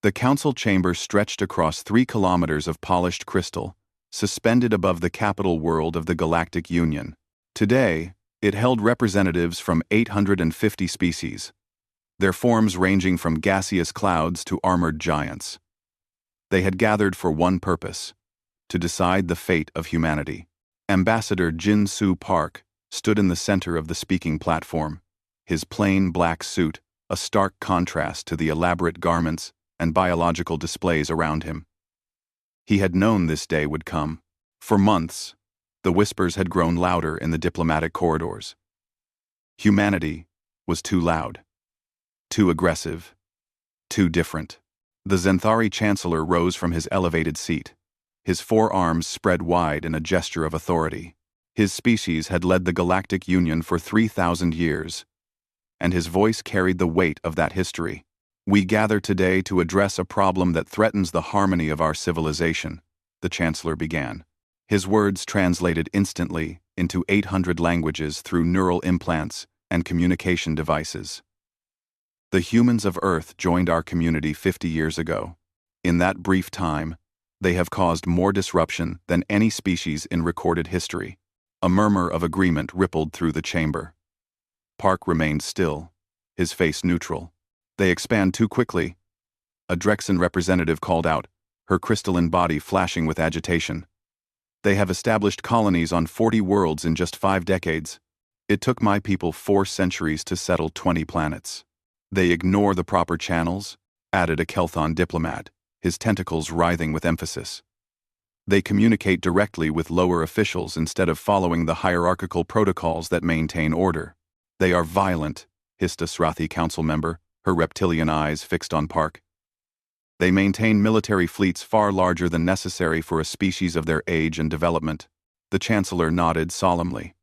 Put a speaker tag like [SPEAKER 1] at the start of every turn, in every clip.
[SPEAKER 1] The council chamber stretched across 3 kilometers of polished crystal, suspended above the capital world of the Galactic Union. Today, it held representatives from 850 species, their forms ranging from gaseous clouds to armored giants. They had gathered for one purpose: to decide the fate of humanity. Ambassador Jin-Soo Park stood in the center of the speaking platform, his plain black suit a stark contrast to the elaborate garments and biological displays around him. He had known this day would come. For months, the whispers had grown louder in the diplomatic corridors. Humanity was too loud, too aggressive, too different. The Zenthari Chancellor rose from his elevated seat, his forearms spread wide in a gesture of authority. His species had led the Galactic Union for 3,000 years, and his voice carried the weight of that history. We gather today to address a problem that threatens the harmony of our civilization, the Chancellor began. His words translated instantly into 800 languages through neural implants and communication devices. The humans of Earth joined our community 50 years ago. In that brief time, they have caused more disruption than any species in recorded history. A murmur of agreement rippled through the chamber. Park remained still, his face neutral. They expand too quickly. A Drexen representative called out, her crystalline body flashing with agitation. They have established colonies on 40 worlds in just 5 decades. It took my people 4 centuries to settle 20 planets. They ignore the proper channels, added a Kelthon diplomat, his tentacles writhing with emphasis. They communicate directly with lower officials instead of following the hierarchical protocols that maintain order. They are violent, hissed a Srathi council member, her reptilian eyes fixed on Park. They maintain military fleets far larger than necessary for a species of their age and development. The Chancellor nodded solemnly.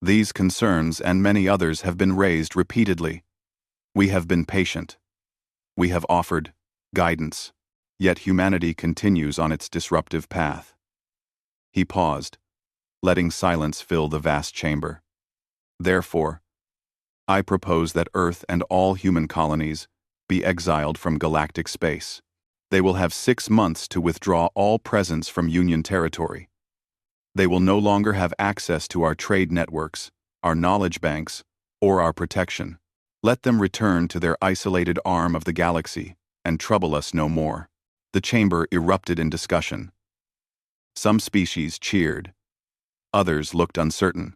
[SPEAKER 1] These concerns and many others have been raised repeatedly. We have been patient. We have offered guidance. Yet humanity continues on its disruptive path. He paused, letting silence fill the vast chamber. Therefore, I propose that Earth and all human colonies be exiled from galactic space. They will have 6 months to withdraw all presence from Union territory. They will no longer have access to our trade networks, our knowledge banks, or our protection. Let them return to their isolated arm of the galaxy and trouble us no more. The chamber erupted in discussion. Some species cheered. Others looked uncertain.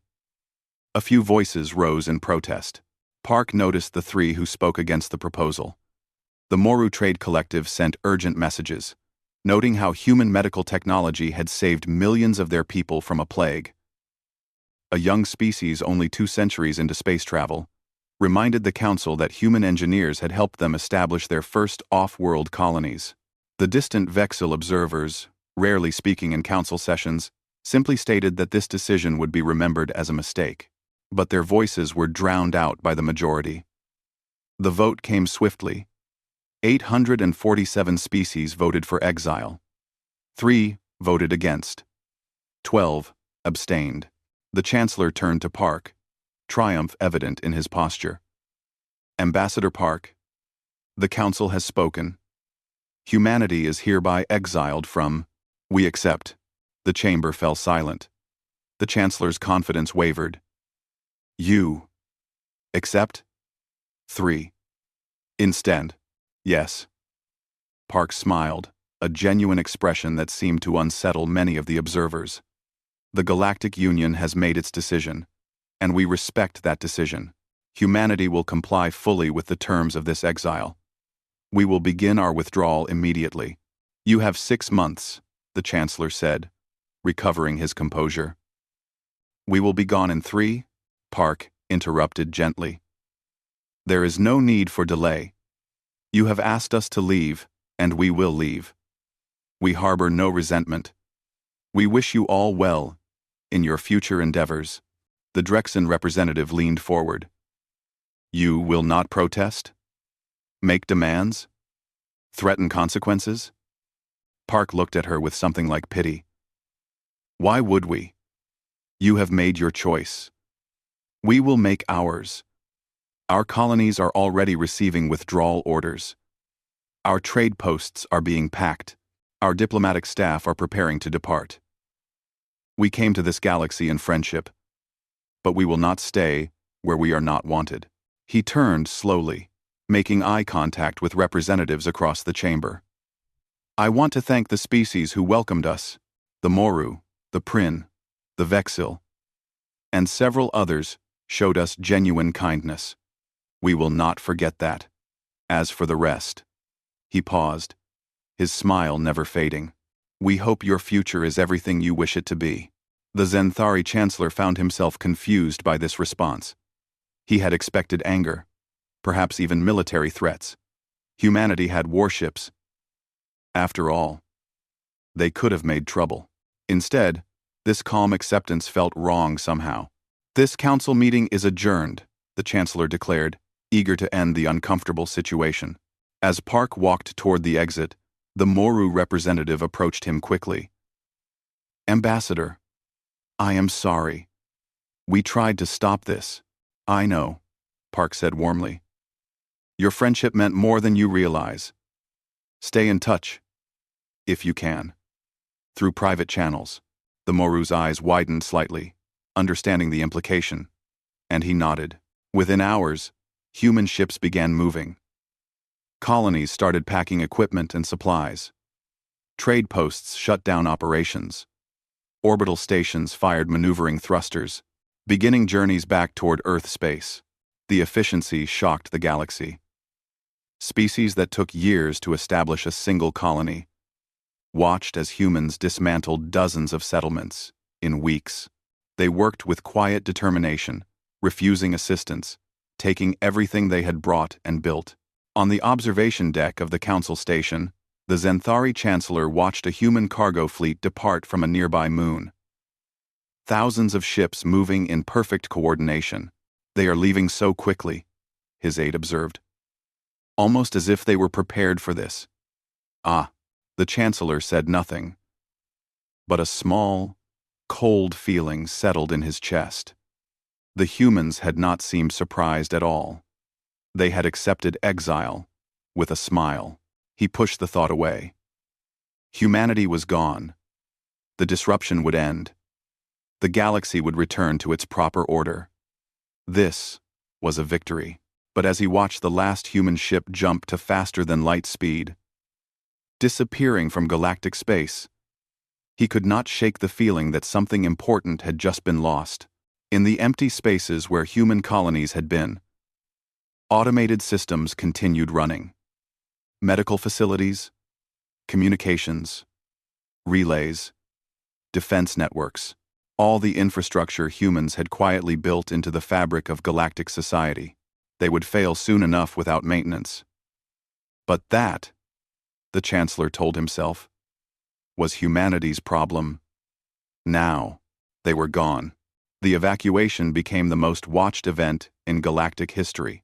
[SPEAKER 1] A few voices rose in protest. Park noticed the 3 who spoke against the proposal. The Moru Trade Collective sent urgent messages, noting how human medical technology had saved millions of their people from a plague. A young species only 2 centuries into space travel reminded the Council that human engineers had helped them establish their first off-world colonies. The distant Vexil observers, rarely speaking in council sessions, simply stated that this decision would be remembered as a mistake. But their voices were drowned out by the majority. The vote came swiftly. 847 species voted for exile. 3 voted against. 12 abstained. The Chancellor turned to Park, triumph evident in his posture. Ambassador Park, the Council has spoken. Humanity is hereby exiled from. We accept. The chamber fell silent. The Chancellor's confidence wavered. You accept? 3. Instead, yes. Park smiled, a genuine expression that seemed to unsettle many of the observers. The Galactic Union has made its decision, and we respect that decision. Humanity will comply fully with the terms of this exile. We will begin our withdrawal immediately. You have 6 months, the Chancellor said, recovering his composure. We will be gone in 3, Park interrupted gently. There is no need for delay. You have asked us to leave, and we will leave. We harbor no resentment. We wish you all well in your future endeavors. The Drexen representative leaned forward. You will not protest? Make demands? Threaten consequences? Park looked at her with something like pity. Why would we? You have made your choice. We will make ours. Our colonies are already receiving withdrawal orders. Our trade posts are being packed. Our diplomatic staff are preparing to depart. We came to this galaxy in friendship, but we will not stay where we are not wanted. He turned slowly, making eye contact with representatives across the chamber. I want to thank the species who welcomed us, the Moru, the Prin, the Vexil, and several others showed us genuine kindness. We will not forget that. As for the rest, he paused, his smile never fading. We hope your future is everything you wish it to be. The Zenthari Chancellor found himself confused by this response. He had expected anger, perhaps even military threats. Humanity had warships. After all, they could have made trouble. Instead, this calm acceptance felt wrong somehow. This council meeting is adjourned, the Chancellor declared, eager to end the uncomfortable situation. As Park walked toward the exit, the Moru representative approached him quickly. Ambassador, I am sorry. We tried to stop this. I know, Park said warmly. Your friendship meant more than you realize. Stay in touch, if you can. Through private channels, the Moru's eyes widened slightly, understanding the implication, and he nodded. Within hours, human ships began moving. Colonies started packing equipment and supplies. Trade posts shut down operations. Orbital stations fired maneuvering thrusters, beginning journeys back toward Earth space. The efficiency shocked the galaxy. Species that took years to establish a single colony watched as humans dismantled dozens of settlements in weeks. They worked with quiet determination, refusing assistance, taking everything they had brought and built. On the observation deck of the council station, the Zenthari Chancellor watched a human cargo fleet depart from a nearby moon. Thousands of ships moving in perfect coordination. They are leaving so quickly, his aide observed. Almost as if they were prepared for this. The Chancellor said nothing. But a small, cold feeling settled in his chest. The humans had not seemed surprised at all. They had accepted exile, with a smile. He pushed the thought away. Humanity was gone. The disruption would end. The galaxy would return to its proper order. This was a victory. But as he watched the last human ship jump to faster-than-light speed, disappearing from galactic space, he could not shake the feeling that something important had just been lost. In the empty spaces where human colonies had been, automated systems continued running. Medical facilities, communications, relays, defense networks, all the infrastructure humans had quietly built into the fabric of galactic society. They would fail soon enough without maintenance. But that, the Chancellor told himself, was humanity's problem. Now, they were gone. The evacuation became the most watched event in galactic history.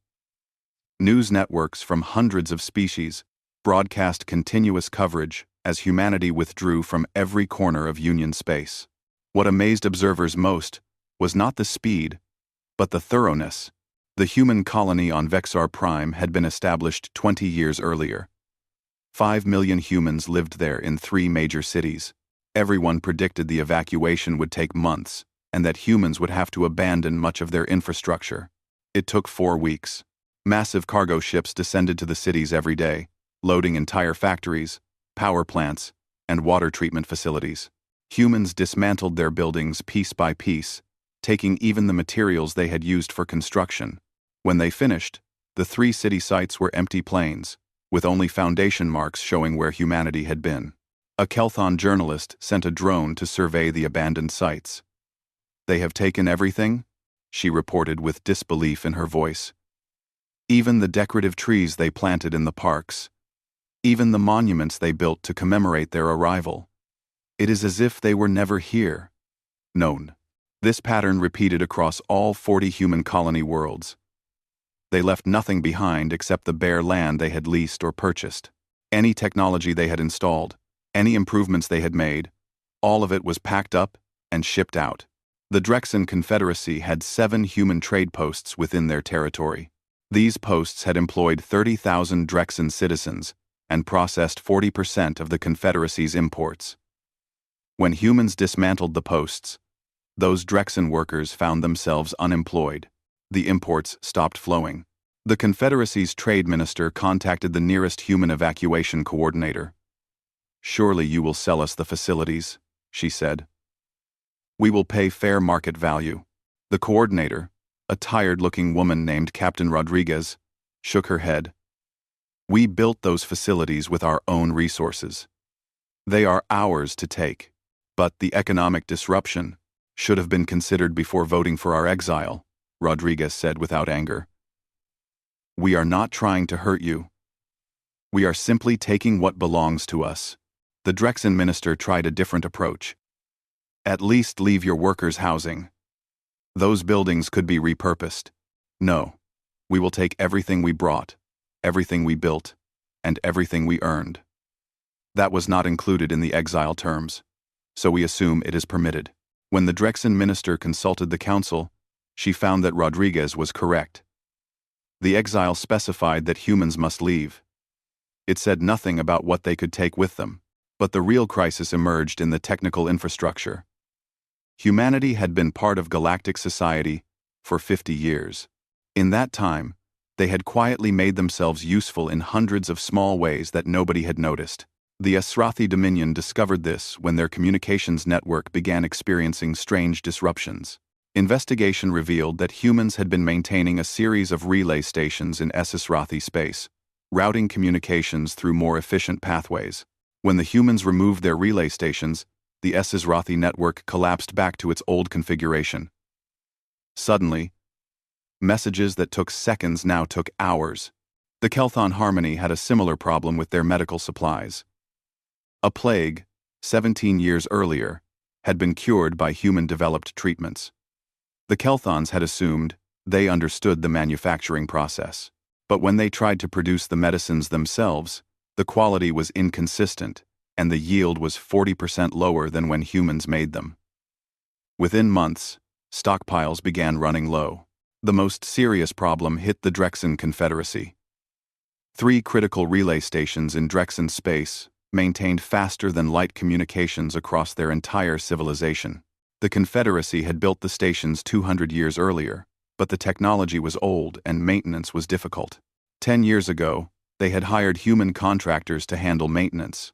[SPEAKER 1] News networks from hundreds of species broadcast continuous coverage as humanity withdrew from every corner of Union space. What amazed observers most was not the speed, but the thoroughness. The human colony on Vexar Prime had been established 20 years earlier. 5 million humans lived there in 3 major cities. Everyone predicted the evacuation would take months, and that humans would have to abandon much of their infrastructure. It took 4 weeks. Massive cargo ships descended to the cities every day, loading entire factories, power plants, and water treatment facilities. Humans dismantled their buildings piece by piece, taking even the materials they had used for construction. When they finished, the 3 city sites were empty plains, with only foundation marks showing where humanity had been. A Kelthon journalist sent a drone to survey the abandoned sites. They have taken everything, she reported with disbelief in her voice. Even the decorative trees they planted in the parks. Even the monuments they built to commemorate their arrival. It is as if they were never here. Known. This pattern repeated across all 40 human colony worlds. They left nothing behind except the bare land they had leased or purchased. Any technology they had installed, any improvements they had made, all of it was packed up and shipped out. The Drexen Confederacy had 7 human trade posts within their territory. These posts had employed 30,000 Drexen citizens, and processed 40% of the Confederacy's imports. When humans dismantled the posts, those Drexen workers found themselves unemployed. The imports stopped flowing. The Confederacy's trade minister contacted the nearest human evacuation coordinator. "Surely you will sell us the facilities," she said. "We will pay fair market value." The coordinator, a tired-looking woman named Captain Rodriguez, shook her head. "We built those facilities with our own resources. They are ours to take, but the economic disruption should have been considered before voting for our exile," Rodriguez said without anger. "We are not trying to hurt you. We are simply taking what belongs to us." The Drexen minister tried a different approach. "At least leave your workers housing. Those buildings could be repurposed." "No, we will take everything we brought, everything we built, and everything we earned." That was not included in the exile terms, so we assume it is permitted. When the Drexen minister consulted the council, she found that Rodriguez was correct. The exile specified that humans must leave. It said nothing about what they could take with them, but the real crisis emerged in the technical infrastructure. Humanity had been part of galactic society for 50 years. In that time, they had quietly made themselves useful in hundreds of small ways that nobody had noticed. The Esrathi Dominion discovered this when their communications network began experiencing strange disruptions. Investigation revealed that humans had been maintaining a series of relay stations in Esrathi space, routing communications through more efficient pathways. When the humans removed their relay stations, the Esrathi network collapsed back to its old configuration. Suddenly, messages that took seconds now took hours. The Kelthon Harmony had a similar problem with their medical supplies. A plague, 17 years earlier, had been cured by human-developed treatments. The Kelthons had assumed they understood the manufacturing process, but when they tried to produce the medicines themselves, the quality was inconsistent, and the yield was 40% lower than when humans made them. Within months, stockpiles began running low. The most serious problem hit the Drexen Confederacy. 3 critical relay stations in Drexen space maintained faster-than-light communications across their entire civilization. The Confederacy had built the stations 200 years earlier, but the technology was old and maintenance was difficult. 10 years ago, they had hired human contractors to handle maintenance.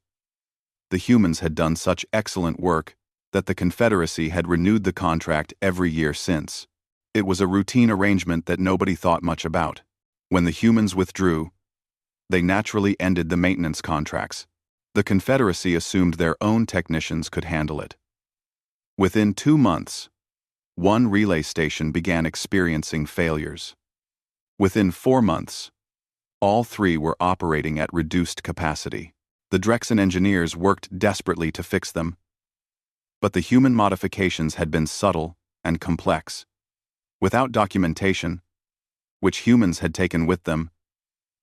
[SPEAKER 1] The humans had done such excellent work that the Confederacy had renewed the contract every year since. It was a routine arrangement that nobody thought much about. When the humans withdrew, they naturally ended the maintenance contracts. The Confederacy assumed their own technicians could handle it. Within 2 months, 1 relay station began experiencing failures. Within 4 months, all 3 were operating at reduced capacity. The Drexen engineers worked desperately to fix them, but the human modifications had been subtle and complex. Without documentation, which humans had taken with them,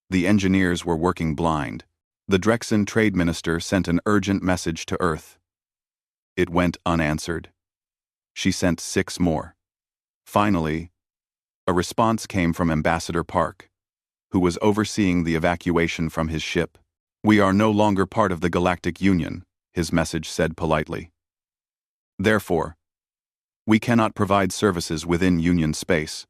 [SPEAKER 1] the engineers were working blind. The Drexen trade minister sent an urgent message to Earth. It went unanswered. She sent 6 more. Finally, a response came from Ambassador Park, who was overseeing the evacuation from his ship. "We are no longer part of the Galactic Union," his message said politely. "Therefore, we cannot provide services within Union space.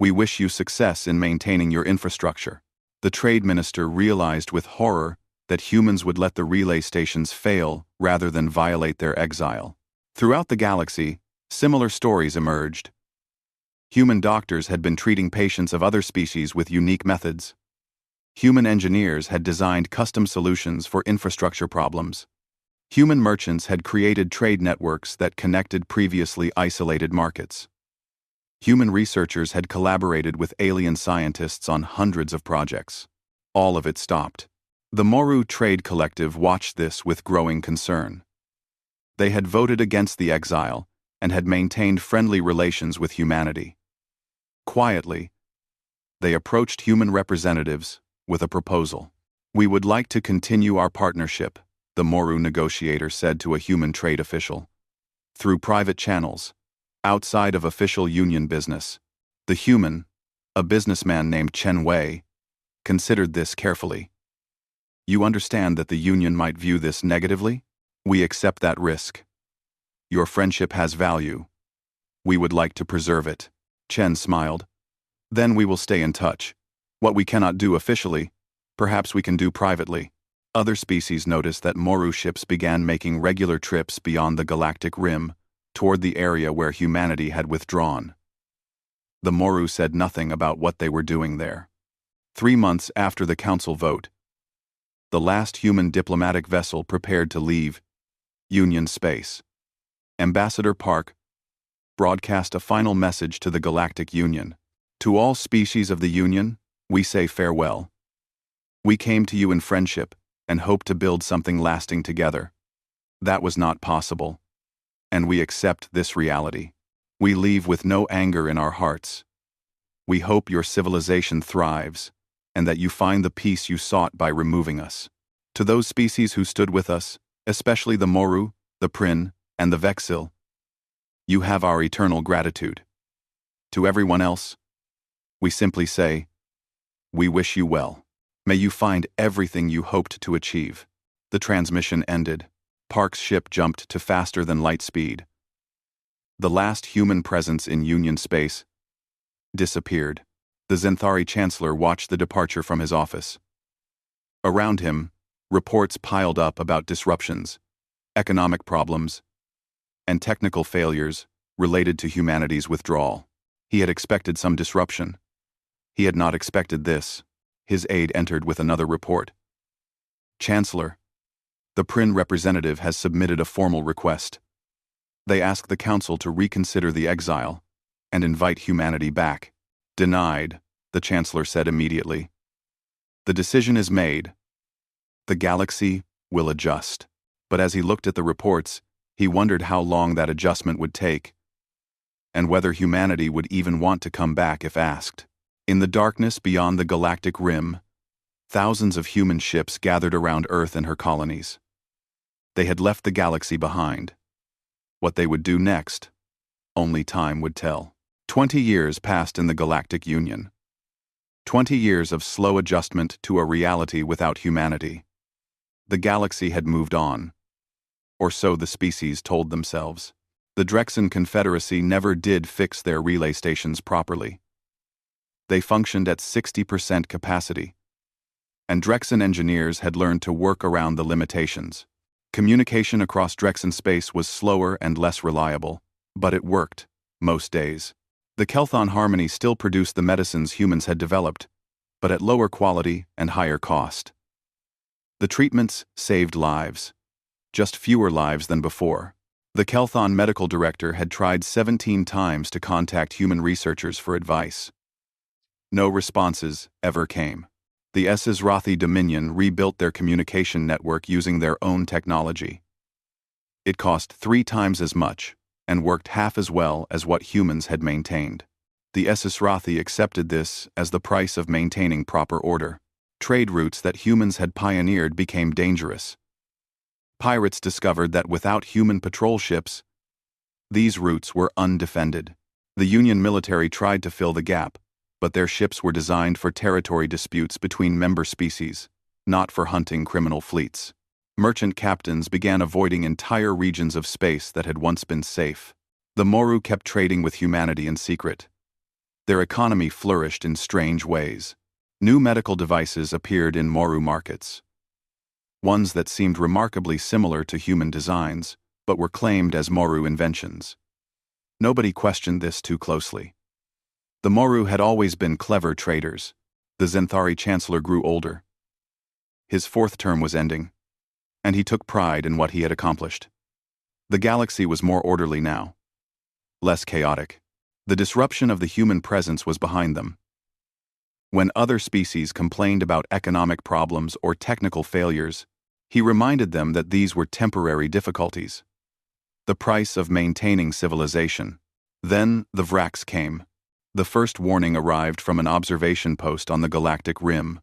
[SPEAKER 1] We wish you success in maintaining your infrastructure." The trade minister realized with horror that humans would let the relay stations fail rather than violate their exile. Throughout the galaxy, similar stories emerged. Human doctors had been treating patients of other species with unique methods. Human engineers had designed custom solutions for infrastructure problems. Human merchants had created trade networks that connected previously isolated markets. Human researchers had collaborated with alien scientists on hundreds of projects. All of it stopped. The Moru Trade Collective watched this with growing concern. They had voted against the exile and had maintained friendly relations with humanity. Quietly, they approached human representatives with a proposal. "We would like to continue our partnership," the Moru negotiator said to a human trade official, "through private channels, outside of official union business." The human, a businessman named Chen Wei, considered this carefully. You understand that the Union might view this negatively? We accept that risk. Your friendship has value. We would like to preserve it. Chen smiled. Then we will stay in touch. What we cannot do officially, perhaps we can do privately. Other species noticed that Moru ships began making regular trips beyond the galactic rim, toward the area where humanity had withdrawn. The Moru said nothing about what they were doing there. 3 months after the council vote, the last human diplomatic vessel prepared to leave Union space. Ambassador Park broadcast a final message to the Galactic Union. To all species of the Union, we say farewell. We came to you in friendship and hope to build something lasting together. That was not possible, and we accept this reality. We leave with no anger in our hearts. We hope your civilization thrives, and that you find the peace you sought by removing us. To those species who stood with us, especially the Moru, the Prin, and the Vexil, you have our eternal gratitude. To everyone else, we simply say, we wish you well. May you find everything you hoped to achieve. The transmission ended. Park's ship jumped to faster than light speed. The last human presence in Union space disappeared. The Zenthari Chancellor watched the departure from his office. Around him, reports piled up about disruptions, economic problems, and technical failures related to humanity's withdrawal. He had expected some disruption. He had not expected this. His aide entered with another report. Chancellor, the Prin representative has submitted a formal request. They ask the Council to reconsider the exile and invite humanity back. Denied, the Chancellor said immediately. The decision is made. The galaxy will adjust. But as he looked at the reports, he wondered how long that adjustment would take, and whether humanity would even want to come back if asked. In the darkness beyond the galactic rim, thousands of human ships gathered around Earth and her colonies. They had left the galaxy behind. What they would do next, only time would tell. 20 years passed in the Galactic Union. 20 years of slow adjustment to a reality without humanity. The galaxy had moved on. Or so the species told themselves. The Drexen Confederacy never did fix their relay stations properly. They functioned at 60% capacity, and Drexen engineers had learned to work around the limitations. Communication across Drexen space was slower and less reliable, but it worked, most days. The Kelthon Harmony still produced the medicines humans had developed, but at lower quality and higher cost. The treatments saved lives, just fewer lives than before. The Kelthon medical director had tried 17 times to contact human researchers for advice. No responses ever came. The Esizrathi Dominion rebuilt their communication network using their own technology. It cost 3 times as much and worked half as well as what humans had maintained. The Esizrathi accepted this as the price of maintaining proper order. Trade routes that humans had pioneered became dangerous. Pirates discovered that without human patrol ships, these routes were undefended. The Union military tried to fill the gap, but their ships were designed for territory disputes between member species, not for hunting criminal fleets. Merchant captains began avoiding entire regions of space that had once been safe. The Moru kept trading with humanity in secret. Their economy flourished in strange ways. New medical devices appeared in Moru markets. Ones that seemed remarkably similar to human designs, but were claimed as Moru inventions. Nobody questioned this too closely. The Moru had always been clever traders. The Zenthari Chancellor grew older. His 4th term was ending, and he took pride in what he had accomplished. The galaxy was more orderly now, less chaotic. The disruption of the human presence was behind them. When other species complained about economic problems or technical failures, he reminded them that these were temporary difficulties. The price of maintaining civilization. Then the Vrax came. The first warning arrived from an observation post on the galactic rim.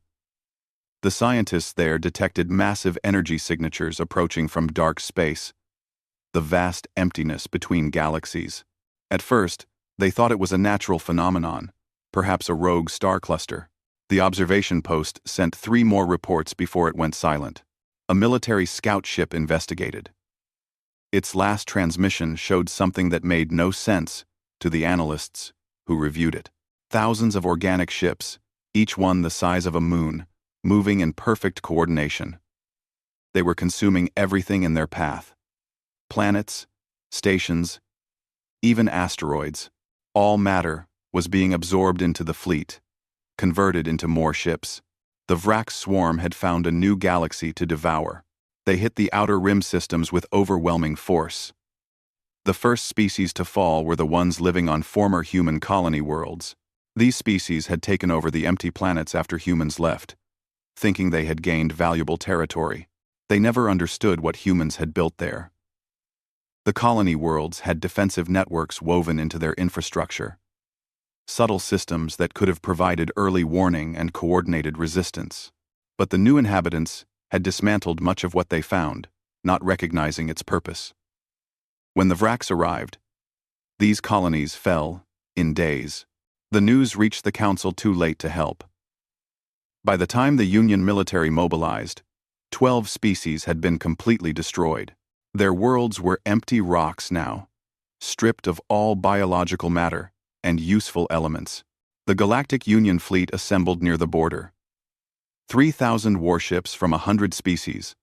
[SPEAKER 1] The scientists there detected massive energy signatures approaching from dark space, the vast emptiness between galaxies. At first, they thought it was a natural phenomenon, perhaps a rogue star cluster. The observation post sent 3 more reports before it went silent. A military scout ship investigated. Its last transmission showed something that made no sense to the analysts who reviewed it. Thousands of organic ships, each one the size of a moon, moving in perfect coordination. They were consuming everything in their path. Planets, stations, even asteroids. All matter was being absorbed into the fleet, converted into more ships. The Vrax swarm had found a new galaxy to devour. They hit the outer rim systems with overwhelming force. The first species to fall were the ones living on former human colony worlds. These species had taken over the empty planets after humans left, thinking they had gained valuable territory. They never understood what humans had built there. The colony worlds had defensive networks woven into their infrastructure. Subtle systems that could have provided early warning and coordinated resistance. But the new inhabitants had dismantled much of what they found, not recognizing its purpose. When the Vrax arrived, these colonies fell in days. The news reached the Council too late to help. By the time the Union military mobilized, 12 species had been completely destroyed. Their worlds were empty rocks now, stripped of all biological matter and useful elements. The Galactic Union fleet assembled near the border. 3,000 warships from 100 species,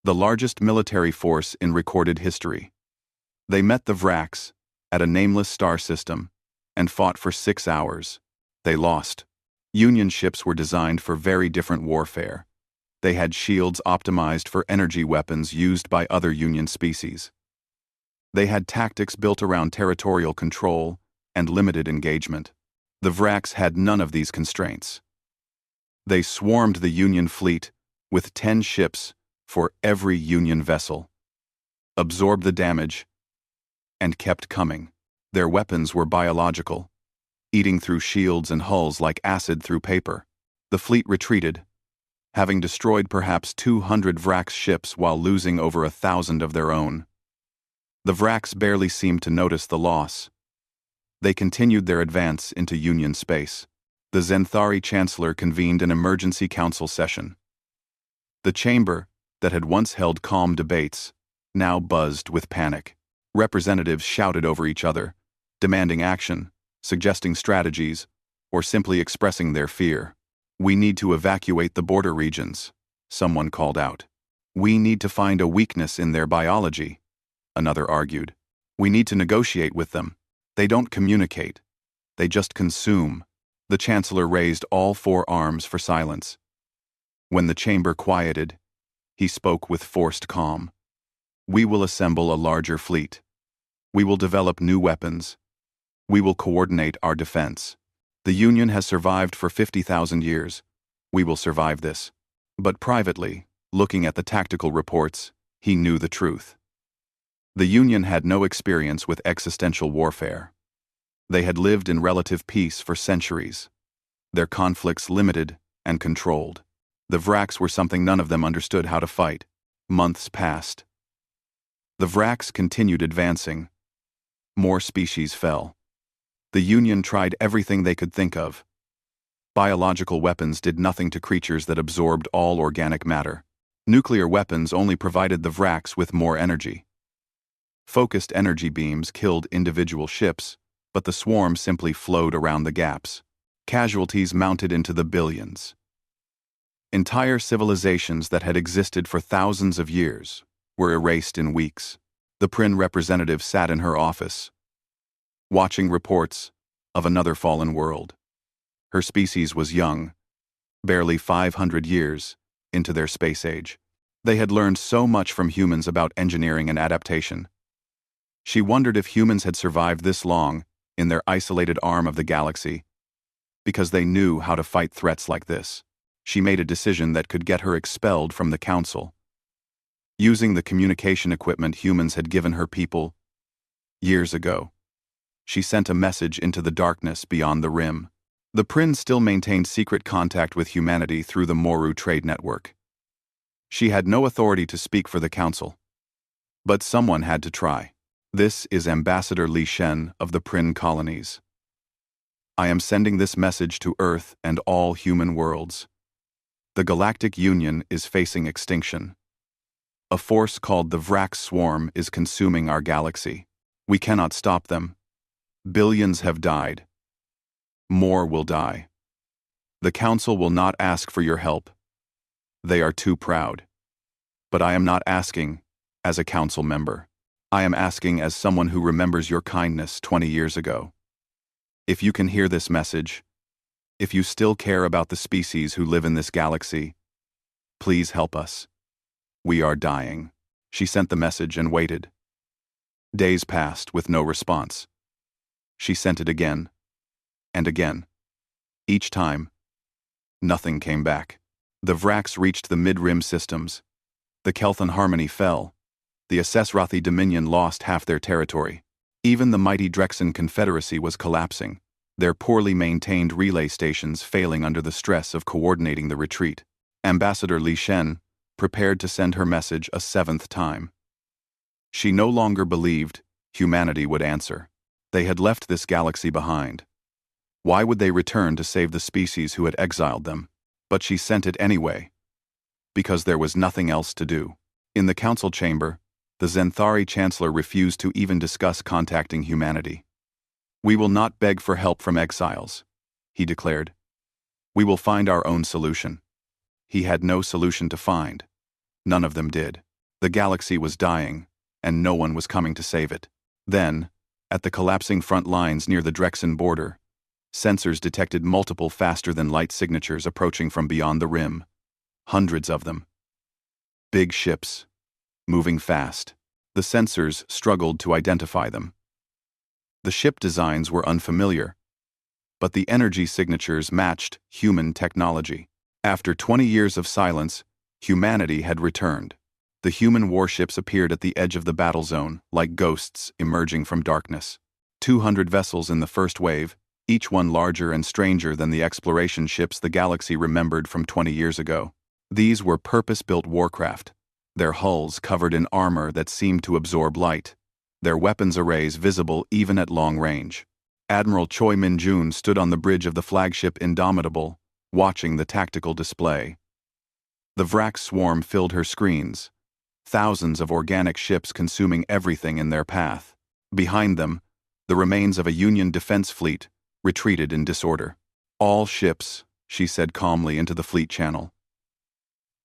[SPEAKER 1] the largest military force in recorded history. They met the Vrax at a nameless star system and fought for 6 hours. They lost. Union ships were designed for very different warfare. They had shields optimized for energy weapons used by other Union species. They had tactics built around territorial control and limited engagement. The Vrax had none of these constraints. They swarmed the Union fleet with 10 ships for every Union vessel, absorbed the damage, and kept coming. Their weapons were biological, eating through shields and hulls like acid through paper. The fleet retreated, having destroyed perhaps 200 Vrax ships while losing over 1,000 of their own. The Vrax barely seemed to notice the loss. They continued their advance into Union space. The Zenthari Chancellor convened an emergency council session. The chamber, that had once held calm debates, now buzzed with panic. Representatives shouted over each other, demanding action, suggesting strategies, or simply expressing their fear. "We need to evacuate the border regions," someone called out. "We need to find a weakness in their biology," another argued. "We need to negotiate with them. They don't communicate. They just consume." The Chancellor raised all 4 arms for silence. When the chamber quieted, he spoke with forced calm. "We will assemble a larger fleet. We will develop new weapons. We will coordinate our defense. The Union has survived for 50,000 years. We will survive this." But privately, looking at the tactical reports, he knew the truth. The Union had no experience with existential warfare. They had lived in relative peace for centuries. Their conflicts limited and controlled. The Vrax were something none of them understood how to fight. Months passed. The Vrax continued advancing. More species fell. The Union tried everything they could think of. Biological weapons did nothing to creatures that absorbed all organic matter. Nuclear weapons only provided the Vrax with more energy. Focused energy beams killed individual ships, but the swarm simply flowed around the gaps. Casualties mounted into the billions. Entire civilizations that had existed for thousands of years were erased in weeks. The Prin representative sat in her office, watching reports of another fallen world. Her species was young, barely 500 years into their space age. They had learned so much from humans about engineering and adaptation. She wondered if humans had survived this long in their isolated arm of the galaxy because they knew how to fight threats like this. She made a decision that could get her expelled from the Council. Using the communication equipment humans had given her people years ago, she sent a message into the darkness beyond the rim. The Prin still maintained secret contact with humanity through the Moru trade network. She had no authority to speak for the Council, but someone had to try. "This is Ambassador Li Shen of the Prin colonies. I am sending this message to Earth and all human worlds. The Galactic Union is facing extinction. A force called the Vrax Swarm is consuming our galaxy. We cannot stop them. Billions have died. More will die. The Council will not ask for your help. They are too proud. But I am not asking as a Council member. I am asking as someone who remembers your kindness 20 years ago. If you can hear this message, if you still care about the species who live in this galaxy, please help us. We are dying. She sent the message and waited. Days passed with no response. She sent it again and again. Each time, nothing came back. The Vrax reached the mid-rim systems. The Kelthon Harmony fell. The Assesrathi Dominion lost half their territory. Even the mighty Drexen Confederacy was collapsing, their poorly maintained relay stations failing under the stress of coordinating the retreat. Ambassador Li Shen prepared to send her message a 7th time. She no longer believed humanity would answer. They had left this galaxy behind. Why would they return to save the species who had exiled them? But she sent it anyway, because there was nothing else to do. In the council chamber, the Zenthari Chancellor refused to even discuss contacting humanity. We will not beg for help from exiles, he declared. We will find our own solution. He had no solution to find. None of them did. The galaxy was dying, and no one was coming to save it. Then, at the collapsing front lines near the Drexen border, sensors detected multiple faster-than-light signatures approaching from beyond the rim. Hundreds of them. Big ships, moving fast. The sensors struggled to identify them. The ship designs were unfamiliar, but the energy signatures matched human technology. After 20 years of silence, humanity had returned. The human warships appeared at the edge of the battle zone, like ghosts emerging from darkness. 200 vessels in the first wave, each one larger and stranger than the exploration ships the galaxy remembered from 20 years ago. These were purpose-built warcraft, their hulls covered in armor that seemed to absorb light, their weapons arrays visible even at long range. Admiral Choi Min-jun stood on the bridge of the flagship Indomitable, watching the tactical display. The Vrax swarm filled her screens, thousands of organic ships consuming everything in their path. Behind them, the remains of a Union defense fleet retreated in disorder. All ships, she said calmly into the fleet channel.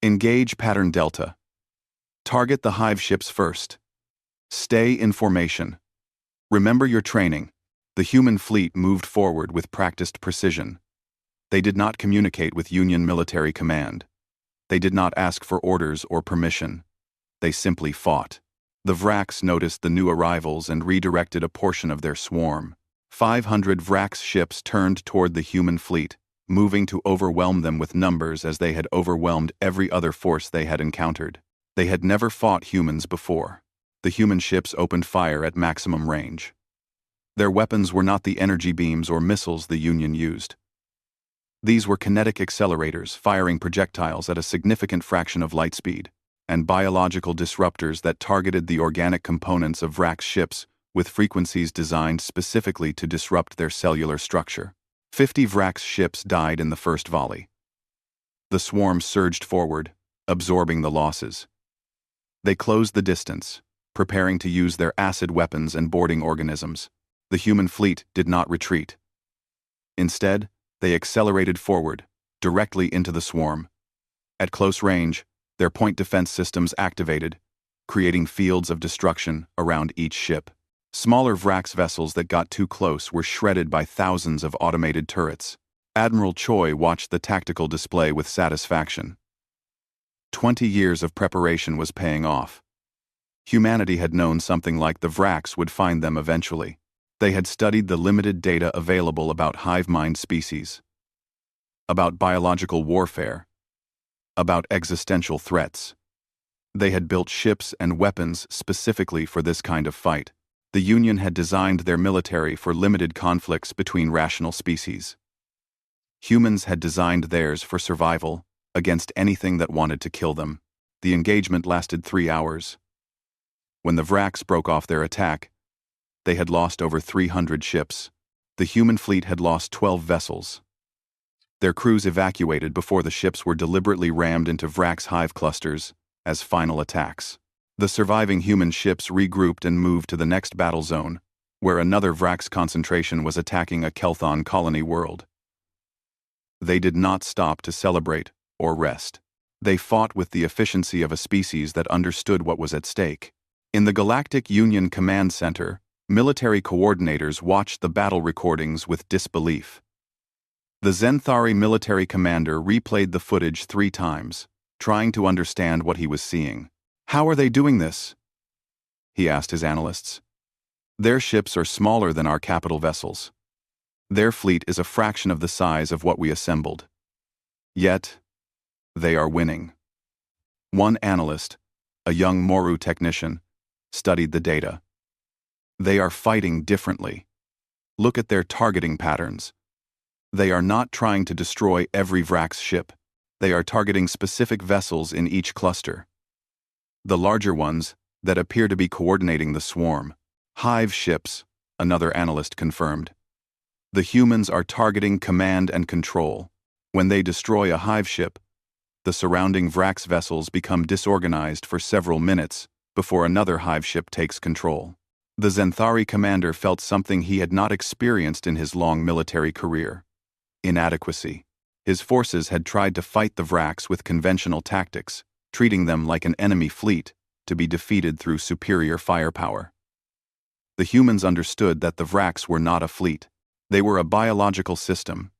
[SPEAKER 1] Engage pattern Delta. Target the hive ships first. Stay in formation. Remember your training. The human fleet moved forward with practiced precision. They did not communicate with Union military command. They did not ask for orders or permission. They simply fought. The Vrax noticed the new arrivals and redirected a portion of their swarm. 500 Vrax ships turned toward the human fleet, moving to overwhelm them with numbers as they had overwhelmed every other force they had encountered. They had never fought humans before. The human ships opened fire at maximum range. Their weapons were not the energy beams or missiles the Union used. These were kinetic accelerators firing projectiles at a significant fraction of light speed, and biological disruptors that targeted the organic components of Vrax ships with frequencies designed specifically to disrupt their cellular structure. 50 Vrax ships died in the first volley. The swarm surged forward, absorbing the losses. They closed the distance, preparing to use their acid weapons and boarding organisms. The human fleet did not retreat. Instead, they accelerated forward, directly into the swarm. At close range, their point defense systems activated, creating fields of destruction around each ship. Smaller Vrax vessels that got too close were shredded by thousands of automated turrets. Admiral Choi watched the tactical display with satisfaction. 20 years of preparation was paying off. Humanity had known something like the Vrax would find them eventually. They had studied the limited data available about hive mind species, about biological warfare, about existential threats. They had built ships and weapons specifically for this kind of fight. The Union had designed their military for limited conflicts between rational species. Humans had designed theirs for survival against anything that wanted to kill them. The engagement lasted 3 hours. When the Vrax broke off their attack, they had lost over 300 ships. The human fleet had lost 12 vessels. Their crews evacuated before the ships were deliberately rammed into Vrax hive clusters as final attacks. The surviving human ships regrouped and moved to the next battle zone, where another Vrax concentration was attacking a Kelthon colony world. They did not stop to celebrate or rest. They fought with the efficiency of a species that understood what was at stake. In the Galactic Union Command Center, military coordinators watched the battle recordings with disbelief. The Zenthari military commander replayed the footage 3 times, trying to understand what he was seeing. "How are they doing this?" he asked his analysts. "Their ships are smaller than our capital vessels. Their fleet is a fraction of the size of what we assembled. Yet, they are winning." One analyst, a young Moru technician, studied the data. "They are fighting differently. Look at their targeting patterns. They are not trying to destroy every Vrax ship. They are targeting specific vessels in each cluster. The larger ones that appear to be coordinating the swarm. Hive ships," another analyst confirmed. "The humans are targeting command and control. When they destroy a hive ship, the surrounding Vrax vessels become disorganized for several minutes before another hive ship takes control." The Zenthari commander felt something he had not experienced in his long military career: inadequacy. His forces had tried to fight the Vrax with conventional tactics, treating them like an enemy fleet to be defeated through superior firepower. The humans understood that the Vrax were not a fleet. They were a biological system,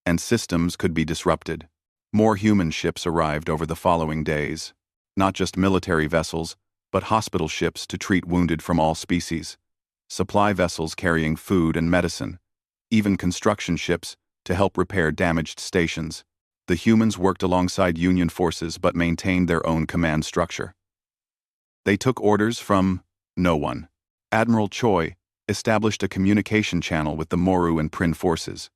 [SPEAKER 1] and systems could be disrupted. More human ships arrived over the following days, not just military vessels, but hospital ships to treat wounded from all species, supply vessels carrying food and medicine, even construction ships to help repair damaged stations. The humans worked alongside Union forces but maintained their own command structure. They took orders from no one. Admiral Choi established a communication channel with the Moru and Prin forces.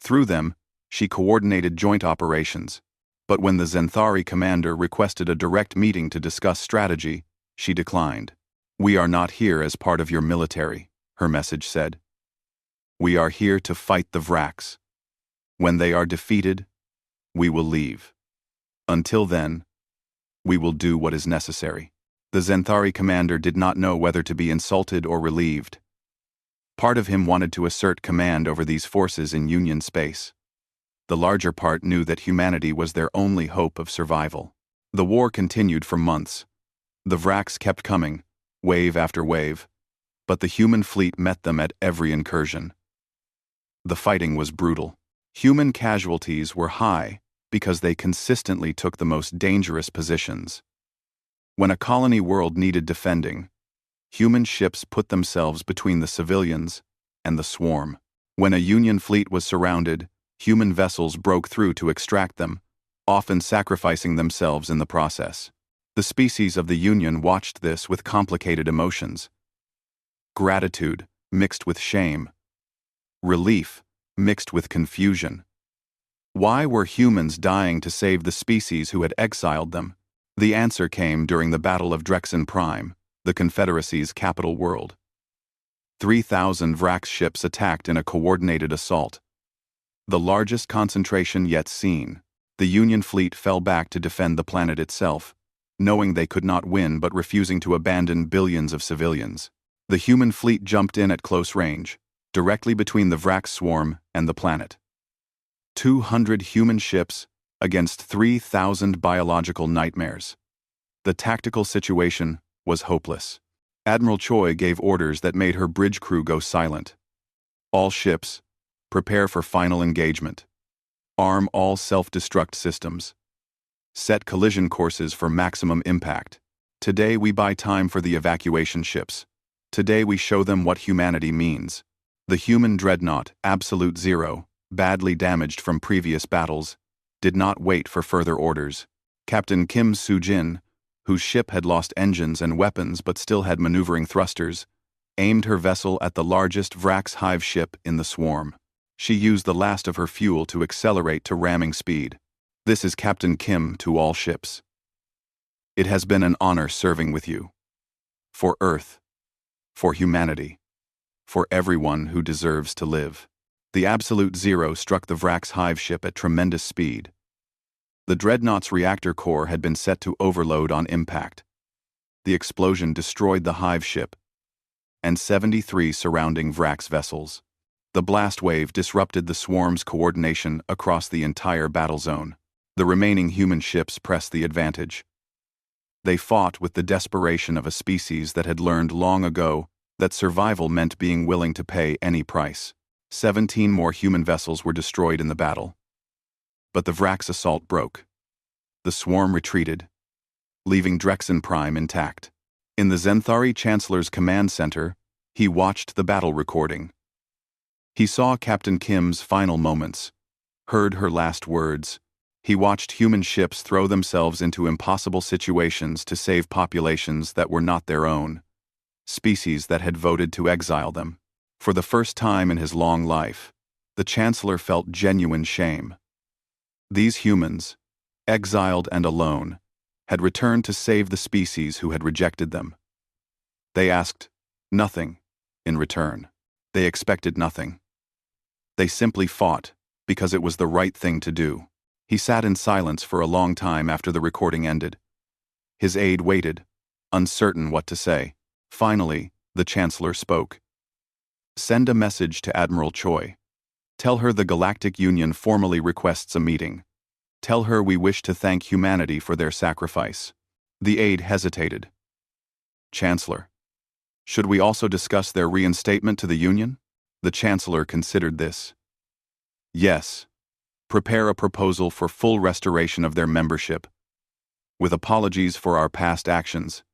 [SPEAKER 1] Through them, she coordinated joint operations, but when the Zenthari commander requested a direct meeting to discuss strategy, she declined. "We are not here as part of your military," her message said. "We are here to fight the Vrax. When they are defeated, we will leave. Until then, we will do what is necessary." The Zenthari commander did not know whether to be insulted or relieved. Part of him wanted to assert command over these forces in Union space. The larger part knew that humanity was their only hope of survival. The war continued for months. The Vrax kept coming, wave after wave, but the human fleet met them at every incursion. The fighting was brutal. Human casualties were high because they consistently took the most dangerous positions. When a colony world needed defending, human ships put themselves between the civilians and the swarm. When a Union fleet was surrounded, human vessels broke through to extract them, often sacrificing themselves in the process. The species of the Union watched this with complicated emotions. Gratitude mixed with shame. Relief mixed with confusion. Why were humans dying to save the species who had exiled them? The answer came during the Battle of Drexen Prime, the Confederacy's capital world. 3,000 Vrax ships attacked in a coordinated assault. The largest concentration yet seen. The Union fleet fell back to defend the planet itself, knowing they could not win but refusing to abandon billions of civilians. The human fleet jumped in at close range, directly between the Vrax swarm and the planet. 200 human ships against 3,000 biological nightmares. The tactical situation was hopeless. Admiral Choi gave orders that made her bridge crew go silent. "All ships, prepare for final engagement. Arm all self-destruct systems. Set collision courses for maximum impact. Today we buy time for the evacuation ships. Today we show them what humanity means." The human dreadnought, Absolute Zero, badly damaged from previous battles, did not wait for further orders. Captain Kim Soo-jin, whose ship had lost engines and weapons but still had maneuvering thrusters, aimed her vessel at the largest Vrax hive ship in the swarm. She used the last of her fuel to accelerate to ramming speed. "This is Captain Kim to all ships. It has been an honor serving with you. For Earth. For humanity. for everyone who deserves to live. The absolute zero struck the Vrax hive ship at tremendous speed. The Dreadnought's reactor core had been set to overload on impact. The explosion destroyed the hive ship and 73 surrounding Vrax vessels. The blast wave disrupted the swarm's coordination across the entire battle zone. The remaining human ships pressed the advantage. They fought with the desperation of a species that had learned long ago that survival meant being willing to pay any price. 17 more human vessels were destroyed in the battle. But the Vrax assault broke. The swarm retreated, leaving Drexen Prime intact. In the Zenthari Chancellor's command center, he watched the battle recording. He saw Captain Kim's final moments, heard her last words. He watched human ships throw themselves into impossible situations to save populations that were not their own, species that had voted to exile them. For the first time in his long life, the Chancellor felt genuine shame. These humans, exiled and alone, had returned to save the species who had rejected them. They asked nothing in return. They expected nothing. They simply fought because it was the right thing to do. He sat in silence for a long time after the recording ended. His aide waited, uncertain what to say. Finally, the Chancellor spoke. Send a message to Admiral Choi. Tell her the Galactic Union formally requests a meeting. Tell her we wish to thank humanity for their sacrifice. The aide hesitated. Chancellor, should we also discuss their reinstatement to the Union? The Chancellor considered this. Yes. Prepare a proposal for full restoration of their membership. With apologies for our past actions.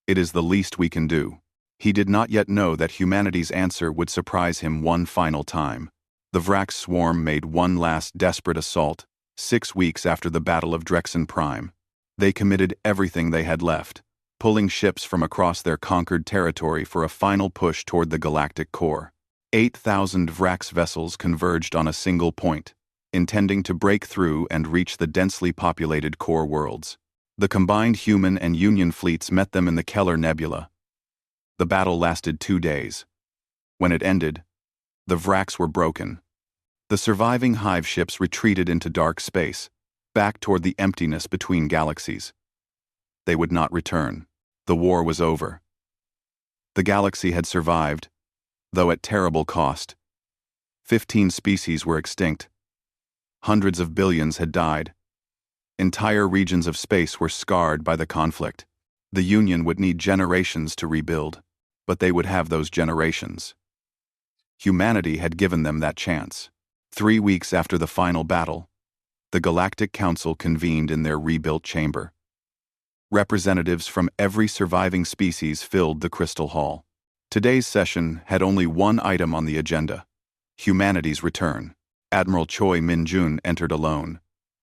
[SPEAKER 1] It is the least we can do. He did not yet know that humanity's answer would surprise him one final time. The Vrax swarm made one last desperate assault, 6 weeks after the Battle of Drexen Prime. They committed everything they had left, pulling ships from across their conquered territory for a final push toward the galactic core. 8,000 Vrax vessels converged on a single point, intending to break through and reach the densely populated core worlds. The combined human and Union fleets met them in the Keller Nebula. The battle lasted 2 days. When it ended, the Vrax were broken. The surviving hive ships retreated into dark space, back toward the emptiness between galaxies. They would not return. The war was over. The galaxy had survived, though at terrible cost. 15 species were extinct. Hundreds of billions had died. Entire regions of space were scarred by the conflict. The Union would need generations to rebuild, but they would have those generations. Humanity had given them that chance. 3 weeks after the final battle, the Galactic Council convened in their rebuilt chamber. Representatives from every surviving species filled the Crystal Hall. Today's session had only one item on the agenda: humanity's return. Admiral Choi Min-jun entered alone.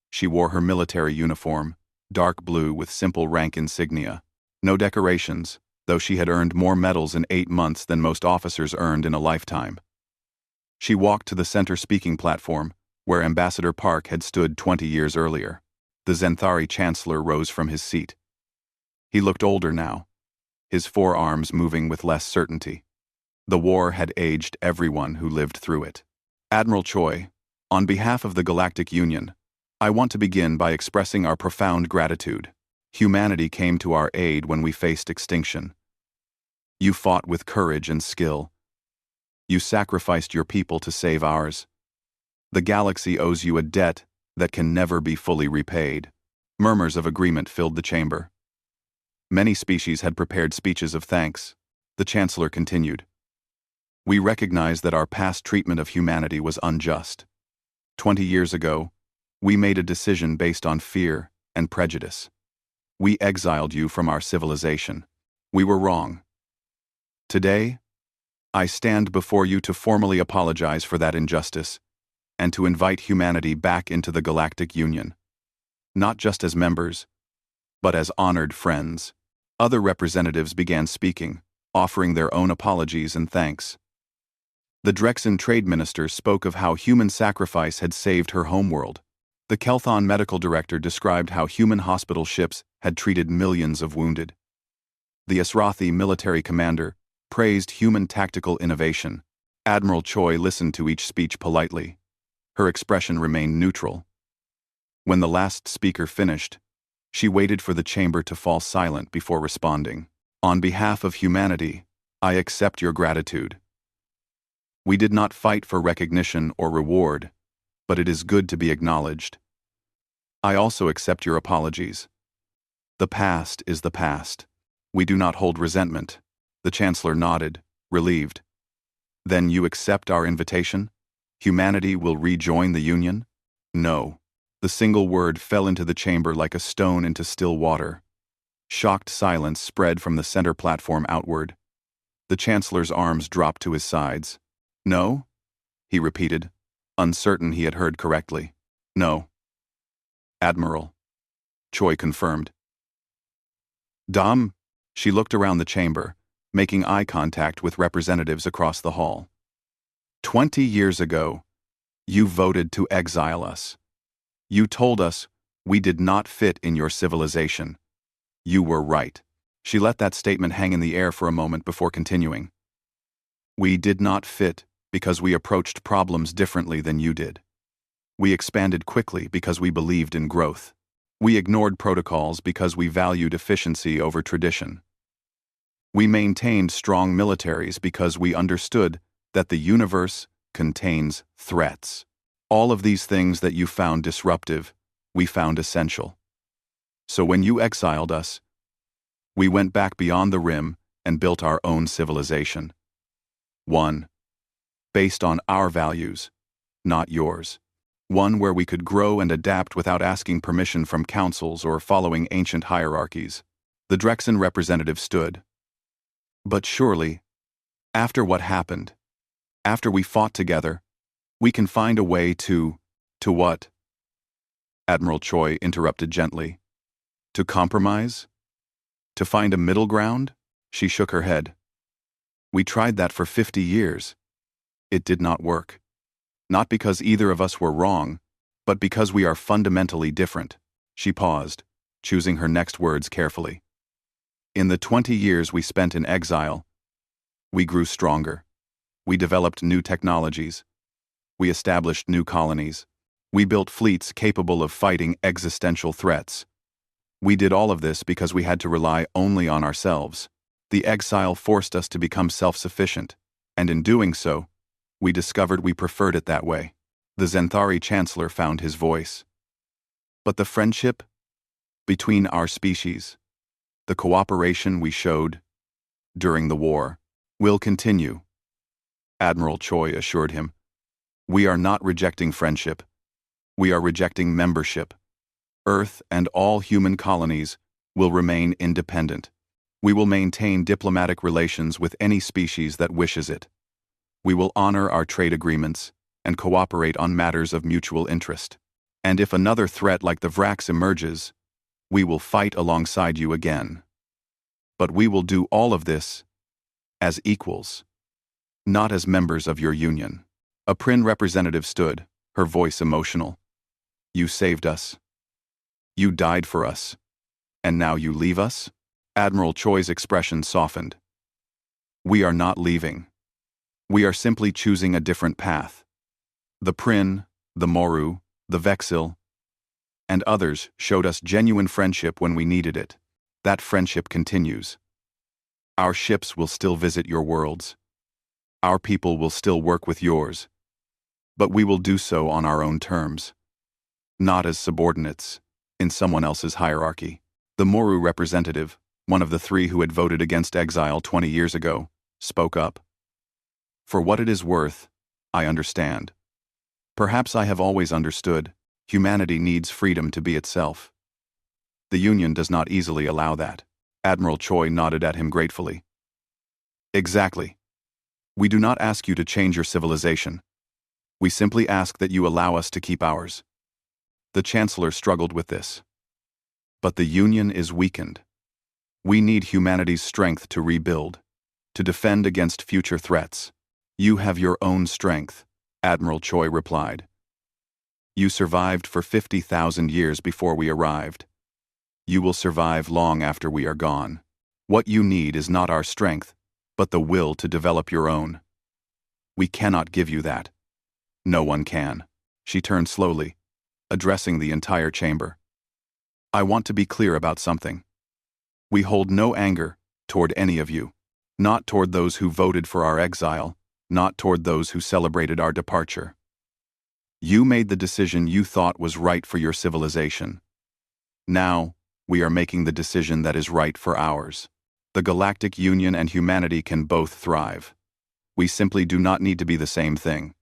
[SPEAKER 1] She wore her military uniform, dark blue with simple rank insignia. No decorations, though she had earned more medals in 8 months than most officers earned in a lifetime. She walked to the center speaking platform, where Ambassador Park had stood 20 years earlier. The Zenthari Chancellor rose from his seat. He looked older now, his forearms moving with less certainty. The war had aged everyone who lived through it. Admiral Choi, on behalf of the Galactic Union, I want to begin by expressing our profound gratitude. Humanity came to our aid when we faced extinction. You fought with courage and skill. You sacrificed your people to save ours. The galaxy owes you a debt that can never be fully repaid. Murmurs of agreement filled the chamber. Many species had prepared speeches of thanks. The Chancellor continued. We recognize that our past treatment of humanity was unjust. 20 years ago, we made a decision based on fear and prejudice. We exiled you from our civilization. We were wrong. Today, I stand before you to formally apologize for that injustice and to invite humanity back into the Galactic Union, not just as members, but as honored friends. Other representatives began speaking, offering their own apologies and thanks. The Drexen Trade Minister spoke of how human sacrifice had saved her homeworld. The Kelthon Medical Director described how human hospital ships had treated millions of wounded. The Asrathi military commander praised human tactical innovation. Admiral Choi listened to each speech politely. Her expression remained neutral. When the last speaker finished, she waited for the chamber to fall silent before responding. On behalf of humanity, I accept your gratitude. We did not fight for recognition or reward, but it is good to be acknowledged. I also accept your apologies. The past is the past. We do not hold resentment. The Chancellor nodded, relieved. Then you accept our invitation? Humanity will rejoin the Union? No. The single word fell into the chamber like a stone into still water. Shocked silence spread from the center platform outward. The Chancellor's arms dropped to his sides. No? He repeated, uncertain he had heard correctly. No. Admiral. Choi confirmed. Dam? She looked around the chamber, making eye contact with representatives across the hall. 20 years ago, you voted to exile us. You told us we did not fit in your civilization. You were right. She let that statement hang in the air for a moment before continuing. We did not fit because we approached problems differently than you did. We expanded quickly because we believed in growth. We ignored protocols because we valued efficiency over tradition. We maintained strong militaries because we understood that the universe contains threats. All of these things that you found disruptive, we found essential. So when you exiled us, we went back beyond the rim and built our own civilization. One, based on our values, not yours. One where we could grow and adapt without asking permission from councils or following ancient hierarchies. The Drexen representative stood. But surely, after what happened, after we fought together, we can find a way to what? Admiral Choi interrupted gently. To compromise? To find a middle ground? She shook her head. We tried that for 50 years. It did not work. Not because either of us were wrong, but because we are fundamentally different. She paused, choosing her next words carefully. In the 20 years we spent in exile, we grew stronger. We developed new technologies. We established new colonies. We built fleets capable of fighting existential threats. We did all of this because we had to rely only on ourselves. The exile forced us to become self-sufficient, and in doing so, we discovered we preferred it that way. The Zenthari Chancellor found his voice. But the friendship between our species, the cooperation we showed during the war, will continue, Admiral Choi assured him. We are not rejecting friendship. We are rejecting membership. Earth and all human colonies will remain independent. We will maintain diplomatic relations with any species that wishes it. We will honor our trade agreements and cooperate on matters of mutual interest. And if another threat like the Vrax emerges, we will fight alongside you again. But we will do all of this as equals, not as members of your union. A Prin representative stood, her voice emotional. You saved us. You died for us. And now you leave us? Admiral Choi's expression softened. We are not leaving. We are simply choosing a different path. The Prin, the Moru, the Vexil, and others showed us genuine friendship when we needed it. That friendship continues. Our ships will still visit your worlds. Our people will still work with yours. But we will do so on our own terms. Not as subordinates, in someone else's hierarchy. The Moru representative, one of the three who had voted against exile 20 years ago, spoke up. For what it is worth, I understand. Perhaps I have always understood, humanity needs freedom to be itself. The Union does not easily allow that. Admiral Choi nodded at him gratefully. Exactly. We do not ask you to change your civilization. We simply ask that you allow us to keep ours. The Chancellor struggled with this. But the Union is weakened. We need humanity's strength to rebuild, to defend against future threats. You have your own strength, Admiral Choi replied. You survived for 50,000 years before we arrived. You will survive long after we are gone. What you need is not our strength, but the will to develop your own. We cannot give you that. No one can. She turned slowly, addressing the entire chamber. I want to be clear about something. We hold no anger toward any of you. Not toward those who voted for our exile, not toward those who celebrated our departure. You made the decision you thought was right for your civilization. Now, we are making the decision that is right for ours. The Galactic Union and humanity can both thrive. We simply do not need to be the same thing.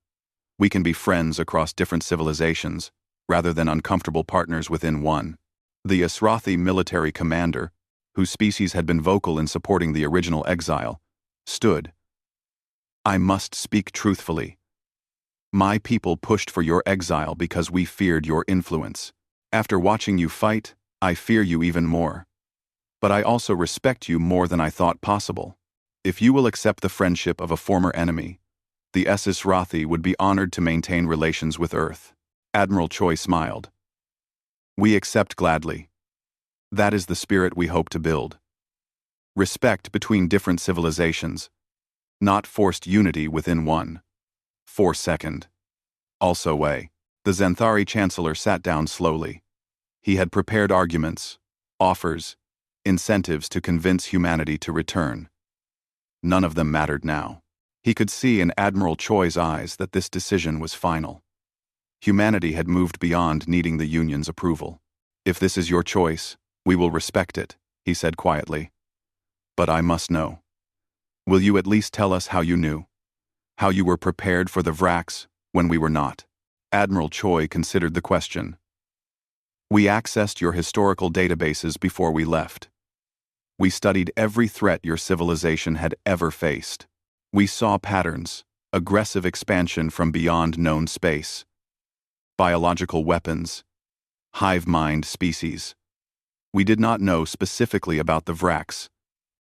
[SPEAKER 1] We can be friends across different civilizations, rather than uncomfortable partners within one. The Asrathi military commander, whose species had been vocal in supporting the original exile, stood. I must speak truthfully. My people pushed for your exile because we feared your influence. After watching you fight, I fear you even more. But I also respect you more than I thought possible. If you will accept the friendship of a former enemy, the Asrathi would be honored to maintain relations with Earth. Admiral Choi smiled. We accept gladly. That is the spirit we hope to build. Respect between different civilizations, not forced unity within one. 4 Also way. The Xanthari Chancellor sat down slowly. He had prepared arguments, offers, incentives to convince humanity to return. None of them mattered now. He could see in Admiral Choi's eyes that this decision was final. Humanity had moved beyond needing the Union's approval. If this is your choice, we will respect it, he said quietly. But I must know. Will you at least tell us how you knew? How you were prepared for the Vraks when we were not? Admiral Choi considered the question. We accessed your historical databases before we left. We studied every threat your civilization had ever faced. We saw patterns, aggressive expansion from beyond known space, biological weapons, hive mind species. We did not know specifically about the Vraks,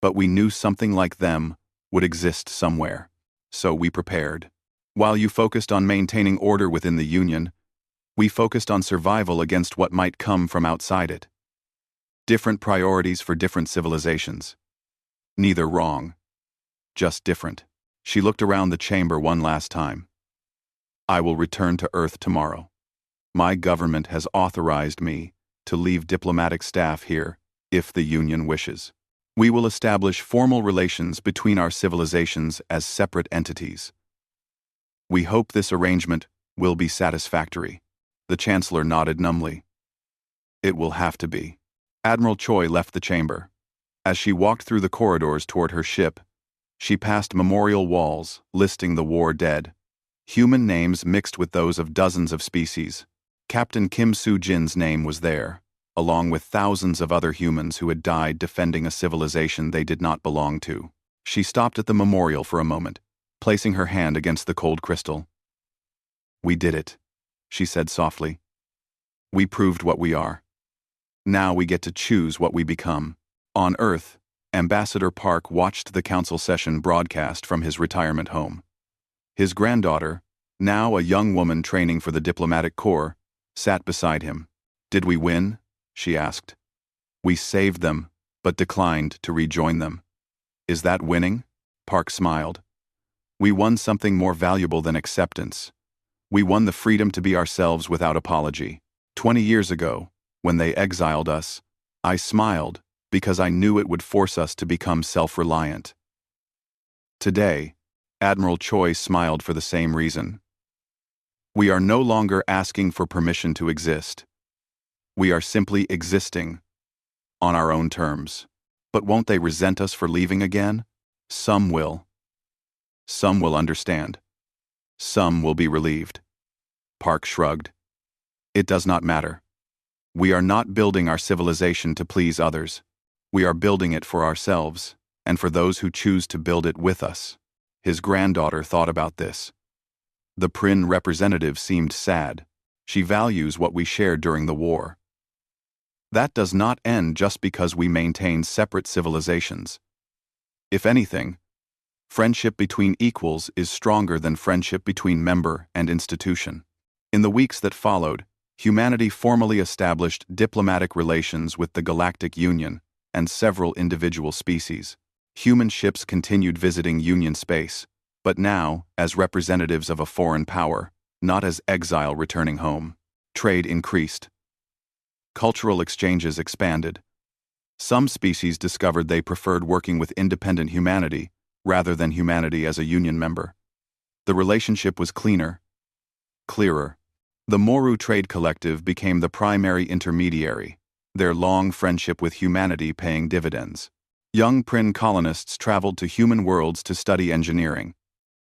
[SPEAKER 1] but we knew something like them would exist somewhere. So we prepared. While you focused on maintaining order within the Union, we focused on survival against what might come from outside it. Different priorities for different civilizations. Neither wrong. Just different. She looked around the chamber one last time. I will return to Earth tomorrow. My government has authorized me to leave diplomatic staff here if the Union wishes. We will establish formal relations between our civilizations as separate entities. We hope this arrangement will be satisfactory. The Chancellor nodded numbly. It will have to be. Admiral Choi left the chamber. As she walked through the corridors toward her ship, she passed memorial walls listing the war dead. Human names mixed with those of dozens of species. Captain Kim Soo-jin's name was there, along with thousands of other humans who had died defending a civilization they did not belong to. She stopped at the memorial for a moment, placing her hand against the cold crystal. We did it, she said softly. We proved what we are. Now we get to choose what we become. On Earth, Ambassador Park watched the council session broadcast from his retirement home. His granddaughter, now a young woman training for the diplomatic corps, sat beside him. Did we win? She asked. We saved them, but declined to rejoin them. Is that winning? Park smiled. We won something more valuable than acceptance. We won the freedom to be ourselves without apology. 20 years ago, when they exiled us, I smiled because I knew it would force us to become self-reliant. Today, Admiral Choi smiled for the same reason. We are no longer asking for permission to exist. We are simply existing on our own terms. But won't they resent us for leaving again? Some will. Some will understand. Some will be relieved. Park shrugged. It does not matter. We are not building our civilization to please others. We are building it for ourselves, and for those who choose to build it with us. His granddaughter thought about this. The Prin representative seemed sad. She values what we shared during the war. That does not end just because we maintain separate civilizations. If anything, friendship between equals is stronger than friendship between member and institution. In the weeks that followed, humanity formally established diplomatic relations with the Galactic Union and several individual species. Human ships continued visiting Union space, but now as representatives of a foreign power, not as exile returning home. Trade increased. Cultural exchanges expanded. Some species discovered they preferred working with independent humanity rather than humanity as a Union member. The relationship was cleaner, clearer. The Moru Trade Collective became the primary intermediary, their long friendship with humanity paying dividends. Young Prin colonists traveled to human worlds to study engineering,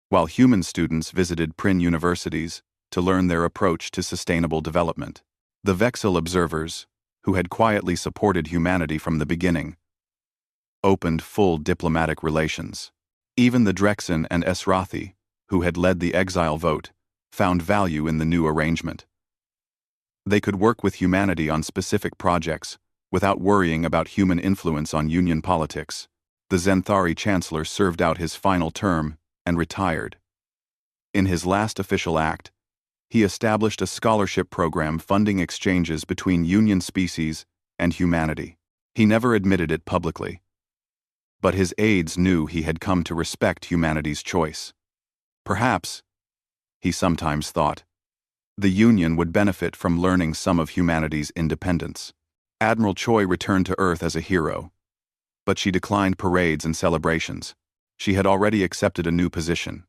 [SPEAKER 1] while human students visited Prin universities to learn their approach to sustainable development. The Vexil observers, who had quietly supported humanity from the beginning, opened full diplomatic relations. Even the Drexen and Esrathi, who had led the exile vote, found value in the new arrangement. They could work with humanity on specific projects without worrying about human influence on Union politics. The Zenthari Chancellor served out his final term and retired. In his last official act, he established a scholarship program funding exchanges between Union species and humanity. He never admitted it publicly, but his aides knew he had come to respect humanity's choice. Perhaps, he sometimes thought, the Union would benefit from learning some of humanity's independence. Admiral Choi returned to Earth as a hero, but she declined parades and celebrations. She had already accepted a new position,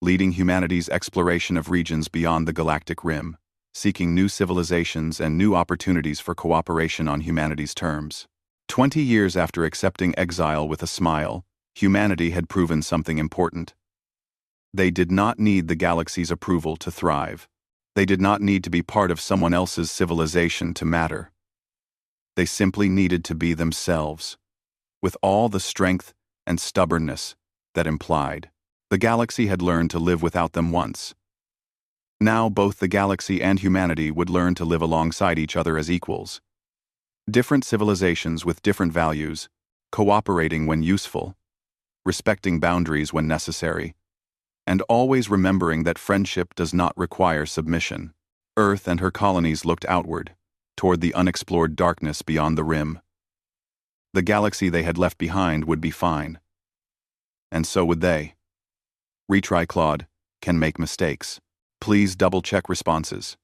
[SPEAKER 1] leading humanity's exploration of regions beyond the galactic rim, seeking new civilizations and new opportunities for cooperation on humanity's terms. 20 years after accepting exile with a smile, humanity had proven something important. They did not need the galaxy's approval to thrive. They did not need to be part of someone else's civilization to matter. They simply needed to be themselves, with all the strength and stubbornness that implied. The galaxy had learned to live without them once. Now both the galaxy and humanity would learn to live alongside each other as equals. Different civilizations with different values, cooperating when useful, respecting boundaries when necessary, and always remembering that friendship does not require submission. Earth and her colonies looked outward, toward the unexplored darkness beyond the rim. The galaxy they had left behind would be fine. And so would they. Retry Claude can make mistakes. Please double-check responses.